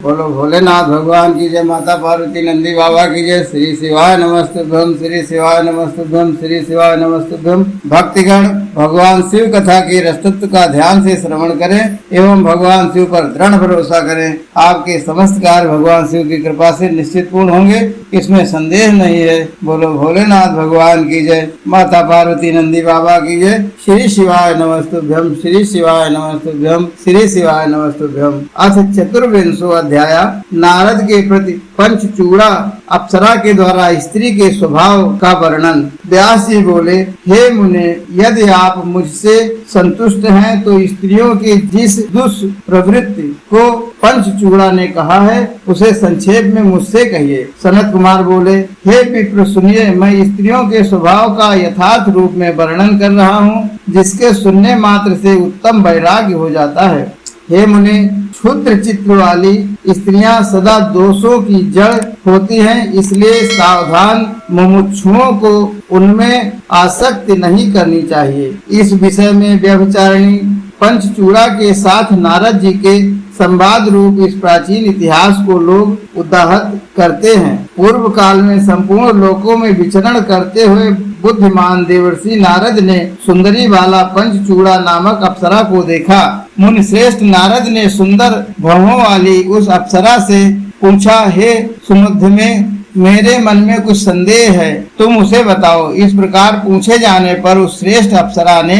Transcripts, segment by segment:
बोलो भोलेनाथ भगवान की जय, माता पार्वती नंदी बाबा की जय। श्री शिवाय नमस्तुभ्यम, श्री शिवाय नमस्तुभ्यम, श्री शिवाय नमस्तुभ्यम। भक्तिगण भगवान शिव कथा के रसतत्व का ध्यान से श्रवण करें एवं भगवान शिव पर दृढ़ भरोसा करें। आपके समस्त कार्य भगवान शिव की कृपा से निश्चित पूर्ण होंगे, इसमें संदेह नहीं है। बोलो भोलेनाथ भगवान की जय, माता पार्वती नंदी बाबा की जय। श्री शिवाय नमस्तुभ्यम, श्री शिवाय नमस्तुभ्यम, श्री शिवाय नमस्तुभ्यम। अथ चतुर्विंशो अध्याय। नारद के प्रति पंचचूड़ा अप्सरा के द्वारा स्त्री के स्वभाव का वर्णन। व्यास जी बोले, हे मुने, यदि आप मुझसे संतुष्ट हैं तो स्त्रियों की जिस दुष्प्रवृत्ति को पंचचूड़ा ने कहा है उसे संक्षेप में मुझसे कहिए। सनत कुमार बोले, हे विप्र सुनिए, मैं स्त्रियों के स्वभाव का यथार्थ रूप में वर्णन कर रहा हूँ, जिसके सुनने मात्र से उत्तम वैराग्य हो जाता है। हे मुने, क्षुद्र चित्त वाली स्त्रियां सदा दोषों की जड़ होती हैं, इसलिए सावधान मुमुक्षुओं को उनमें आसक्ति नहीं करनी चाहिए। इस विषय में व्यभिचारिणी पंचचूड़ा के साथ नारद जी के संवाद रूप इस प्राचीन इतिहास को लोग उदाहत करते हैं। पूर्व काल में संपूर्ण लोकों में विचरण करते हुए बुद्धिमान देवर्षि नारद ने सुंदरी बाला पंचचूड़ा नामक अप्सरा को देखा। मुनि श्रेष्ठ नारद ने सुंदर भवों वाली उस अप्सरा से पूछा, हे सुमध्य में, मेरे मन में कुछ संदेह है, तुम उसे बताओ। इस प्रकार पूछे जाने पर उस श्रेष्ठ अप्सरा ने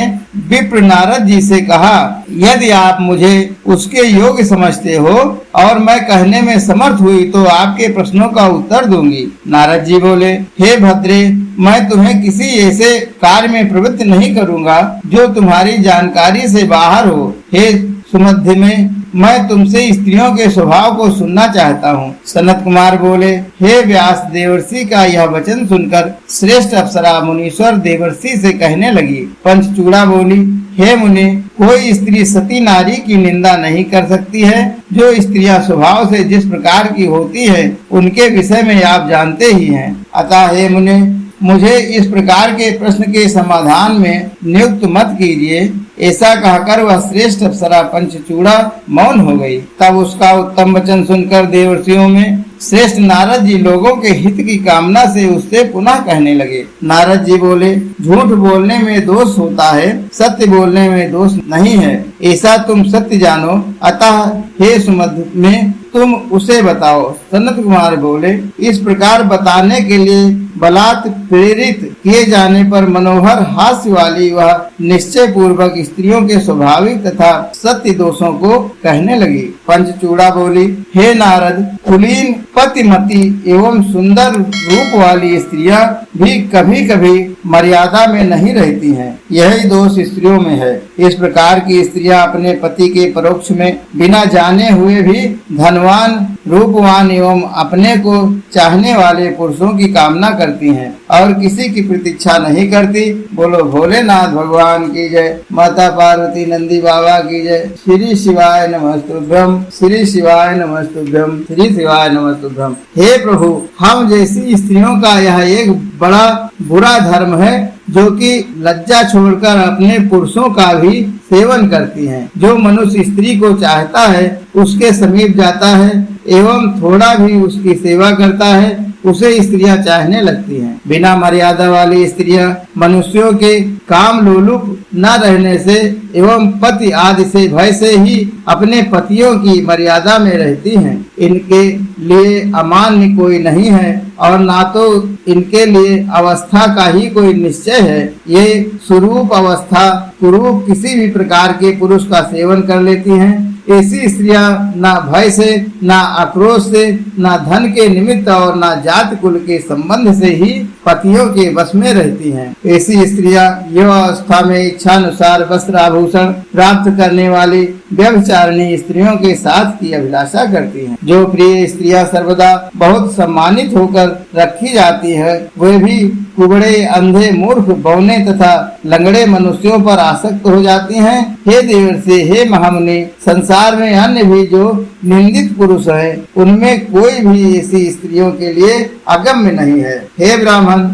विप्र नारद जी से कहा, यदि आप मुझे उसके योग्य समझते हो और मैं कहने में समर्थ हुई तो आपके प्रश्नों का उत्तर दूंगी। नारद जी बोले, हे भद्रे, मैं तुम्हें किसी ऐसे कार्य में प्रवृत्त नहीं करूंगा जो तुम्हारी जानकारी से बाहर हो। हे सुमध्य में, मैं तुमसे स्त्रियों के स्वभाव को सुनना चाहता हूँ। सनत कुमार बोले, हे व्यास, देवर्षि का यह वचन सुनकर श्रेष्ठ अप्सरा मुनीश्वर देवर्षि से कहने लगी। पंचचूड़ा बोली, हे मुने, कोई स्त्री सती नारी की निंदा नहीं कर सकती है। जो स्त्रियां स्वभाव से जिस प्रकार की होती है उनके विषय में आप जानते ही हैं। अतः हे मुने, मुझे इस प्रकार के प्रश्न के समाधान में नियुक्त मत कीजिए। ऐसा कहकर वह श्रेष्ठ अप्सरा पंचचूड़ा मौन हो गई। तब उसका उत्तम वचन सुनकर देवर्षियों में श्रेष्ठ नारद जी लोगों के हित की कामना से उससे पुनः कहने लगे। नारद जी बोले, झूठ बोलने में दोष होता है, सत्य बोलने में दोष नहीं है, ऐसा तुम सत्य जानो। अतः हे सुमध्य में, तुम उसे बताओ। सनत कुमार बोले, इस प्रकार बताने के लिए बलात् प्रेरित किए जाने पर मनोहर हास्य वाली वह निश्चय पूर्वक स्त्रियों के स्वाभाविक तथा सत्य दोषों को कहने लगी। पंचचूड़ा बोली, हे नारद, कुलीन पतिमती एवं सुंदर रूप वाली स्त्रियां भी कभी कभी मर्यादा में नहीं रहती हैं, यही दोष स्त्रियों में है। इस प्रकार की स्त्रियां अपने पति के परोक्ष में बिना जाने हुए भी धनवान, रूपवान एवं अपने को चाहने वाले पुरुषों की कामना करती हैं और किसी की प्रतीक्षा नहीं करती। बोलो भोलेनाथ भगवान की जय, माता पार्वती नंदी बाबा की जय। श्री शिवाय नमस्तुभ्यम, श्री शिवाय नमस्तुभ्यम, श्री शिवाय नमस्तुभ्यम। हे प्रभु, हम जैसी स्त्रियों का यह एक बड़ा बुरा धर्म है जो कि लज्जा छोड़कर अपने पुरुषों का भी सेवन करती हैं। जो मनुष्य स्त्री को चाहता है उसके समीप जाता है एवं थोड़ा भी उसकी सेवा करता है, उसे स्त्रियां चाहने लगती हैं। बिना मर्यादा वाली स्त्रियां मनुष्यों के काम लोलुप न रहने से एवं पति आदि से भय से ही अपने पतियों की मर्यादा में रहती हैं। इनके लिए अमान्य कोई नहीं है और ना तो इनके लिए अवस्था का ही कोई निश्चय है। ये स्वरूप अवस्था कुरूप किसी भी प्रकार के पुरुष का सेवन कर लेती हैं। ऐसी स्त्रियां ना भय से, ना आक्रोश से, ना धन के निमित्त और ना जाति कुल के संबंध से ही पतियों के वश में रहती हैं। ऐसी स्त्रियां युवावस्था में इच्छानुसार वस्त्र आभूषण प्राप्त करने वाली व्यभिचारिणी स्त्रियों के साथ की अभिलाषा करती हैं। जो प्रिय स्त्रियां सर्वदा बहुत सम्मानित होकर रखी जाती है, वे भी कुबड़े, अंधे, मूर्ख, बौने तथा लंगड़े मनुष्यों पर आसक्त हो जाती हैं। हे देवर्षि, हे महामुनि, संसार में अन्य भी जो निंदित पुरुष हैं, उनमें कोई भी ऐसी स्त्रियों के लिए अगम्य नहीं है। हे ब्राह्मण,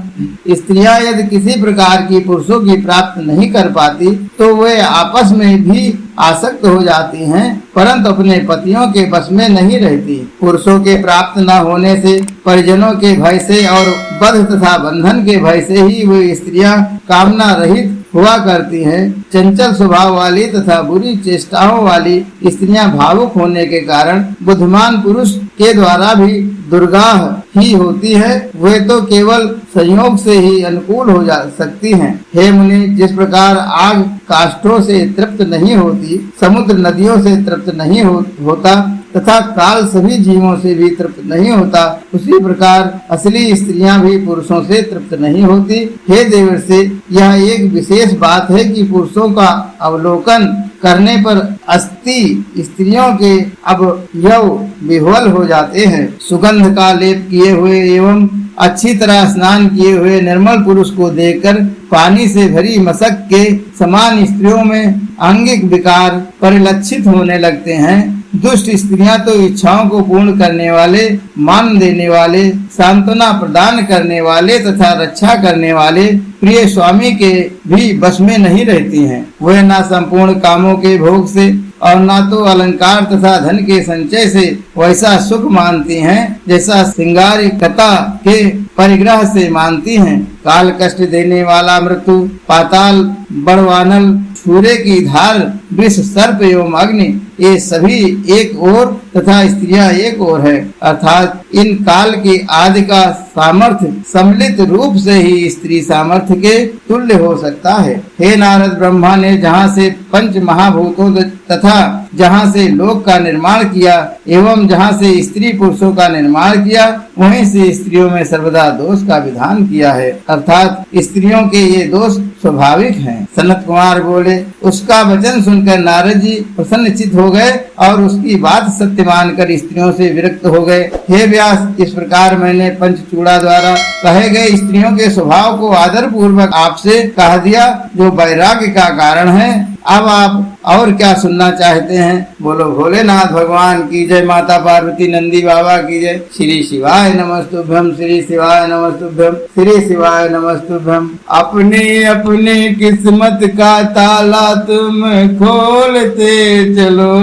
स्त्रियां यदि किसी प्रकार की पुरुषों की प्राप्त नहीं कर पाती तो वे आपस में भी आसक्त हो जाती हैं, परंतु अपने पतियों के बस में नहीं रहती। पुरुषों के प्राप्त न होने से, परिजनों के भय से और बद्ध तथा बंधन के भय से ही वे स्त्रियां कामना रहित हुआ करती हैं। चंचल स्वभाव वाली तथा बुरी चेष्टाओं वाली स्त्रियां भावुक होने के कारण बुद्धिमान पुरुष के द्वारा भी दुर्गाह ही होती है। वे तो केवल संयोग से ही अनुकूल हो जा सकती हैं। हे मुनि, जिस प्रकार आग काष्ठों से तृप्त नहीं होती, समुद्र नदियों से तृप्त नहीं होता तथा काल सभी जीवों से भी तृप्त नहीं होता, उसी प्रकार असली स्त्रियां भी पुरुषों से तृप्त नहीं होती। हे देवर्षि, यह एक विशेष बात है कि पुरुषों का अवलोकन करने पर अस्थि स्त्रियों के अवयव विह्वल हो जाते हैं। सुगंध का लेप किए हुए एवं अच्छी तरह स्नान किए हुए निर्मल पुरुष को देखकर पानी से भरी मशक के समान स्त्रियों में अंगिक विकार परिलक्षित होने लगते हैं। दुष्ट स्त्रियां तो इच्छाओं को पूर्ण करने वाले, मान देने वाले, सांत्वना प्रदान करने वाले तथा रक्षा करने वाले प्रिय स्वामी के भी बस में नहीं रहती हैं। वह ना संपूर्ण कामों के भोग से और ना तो अलंकार तथा धन के संचय से वैसा सुख मानती हैं जैसा श्रृंगारिकता के परिग्रह से मानती हैं। काल कष्ट देने वाला मृत्यु, पाताल, बड़वानल, सूर्य की धार, विष, सर्प एवं अग्नि, ये सभी एक ओर तथा स्त्रियां एक ओर है। अर्थात इन काल की आदि का सामर्थ्य सम्मिलित रूप से ही स्त्री सामर्थ्य के तुल्य हो सकता है। हे नारद, ब्रह्मा ने जहाँ से पंच महाभूतों तथा जहाँ से लोक का निर्माण किया एवं जहाँ से स्त्री पुरुषों का निर्माण किया, वहीं से स्त्रियों में सर्वदा दोष का विधान किया है। अर्थात स्त्रियों के ये दोष स्वाभाविक हैं। सनत कुमार बोले, उसका वचन सुनकर नारद जी प्रसन्नचित हो गए और उसकी बात सत्य मानकर स्त्रियों से विरक्त हो गए। हे व्यास, इस प्रकार मैंने पंचचूड़ा द्वारा कहे गए स्त्रियों के स्वभाव को आदर पूर्वक आपसे कह दिया, जो वैराग्य का कारण है। अब आप और क्या सुनना चाहते हैं? बोलो भोलेनाथ भगवान की जय, माता पार्वती नंदी बाबा की जय। श्री शिवाय नमस्तुभ्यम, श्री शिवाय नमस्तुभ्यम, श्री शिवाय नमस्तुभ्यम। अपनी अपनी किस्मत का ताला तुम खोलते चलो,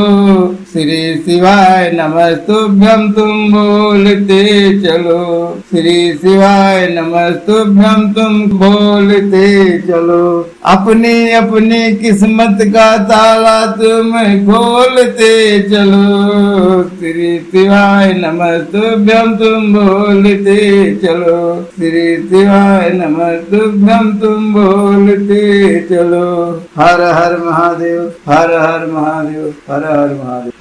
श्री शिवाय नमस्तुभ्यम तुम बोलते चलो, श्री शिवाय नमस्तुभ्यम तुम बोलते चलो। अपनी अपनी किस्मत का ताला तुम खोलते चलो, श्री शिवाय नमस्तुभ्यम तुम बोलते चलो, श्री शिवाय नमस्तुभ्यम तुम बोलते चलो। हर हर महादेव, हर हर महादेव, हर हर महादेव।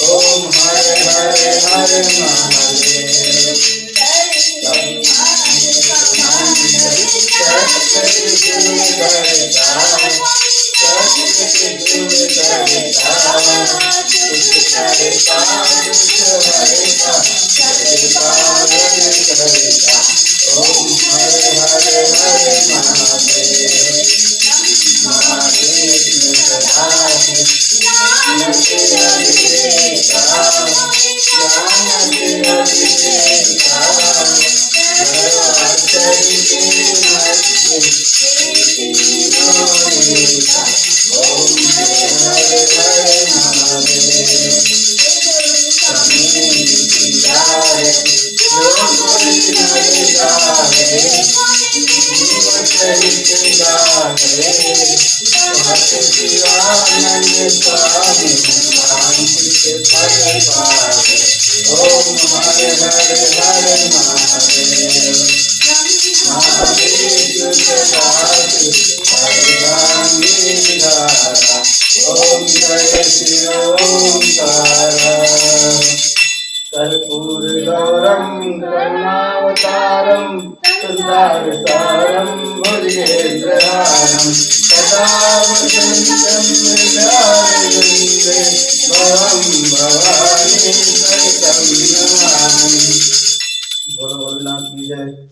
ओम हरे कर्पूर गौरम करुणावतारम संसारसारम भुजगेन्द्रहारम सदा वसन्तं हृदयारविन्दे भवं भवानी सहितं नमामि। बोलो भोलेनाथ की जय।